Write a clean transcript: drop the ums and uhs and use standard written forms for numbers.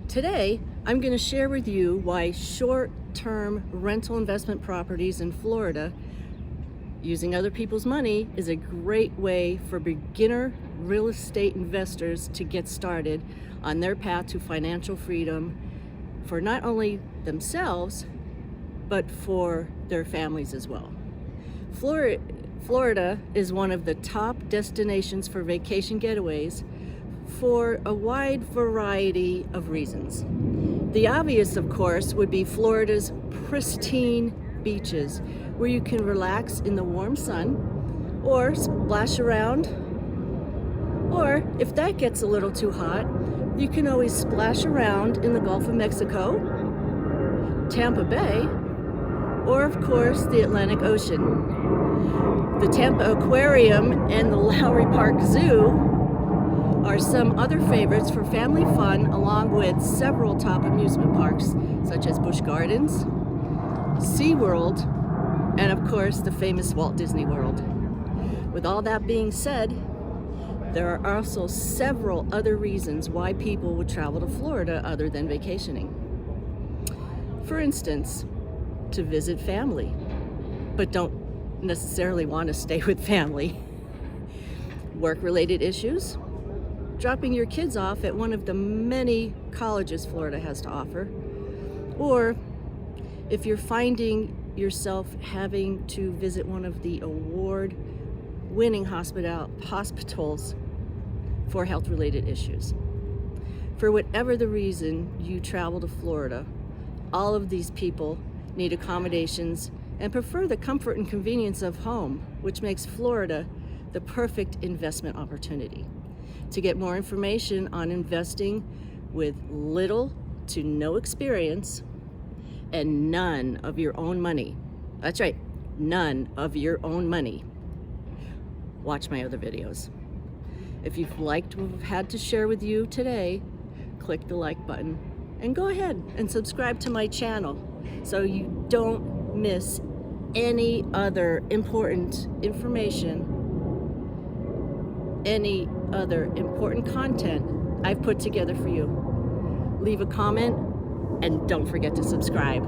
Today, I'm going to share with you why short-term rental investment properties in Florida using other people's money is a great way for beginner real estate investors to get started on their path to financial freedom for not only themselves, but for their families as well. Florida is one of the top destinations for vacation getaways for a wide variety of reasons. The obvious, of course, would be Florida's pristine beaches, where you can relax in the warm sun or splash around. Or if that gets a little too hot, you can always splash around in the Gulf of Mexico, Tampa Bay, or of course the Atlantic Ocean. The Tampa Aquarium and the Lowry Park Zoo are some other favorites for family fun, along with several top amusement parks such as Busch Gardens, SeaWorld, and of course the famous Walt Disney World. With all that being said, there are also several other reasons why people would travel to Florida other than vacationing. For instance, to visit family, but don't necessarily want to stay with family. Work-related issues, dropping your kids off at one of the many colleges Florida has to offer, or if you're finding yourself having to visit one of the award-winning hospitals for health-related issues. For whatever the reason you travel to Florida, all of these people need accommodations and prefer the comfort and convenience of home, which makes Florida the perfect investment opportunity. To get more information on investing with little to no experience and none of your own money, that's right, none of your own money, watch my other videos. If you've liked what I've had to share with you today, click the like button and go ahead and subscribe to my channel so you don't miss any other important information, any other important content I've put together for you. Leave a comment and don't forget to subscribe.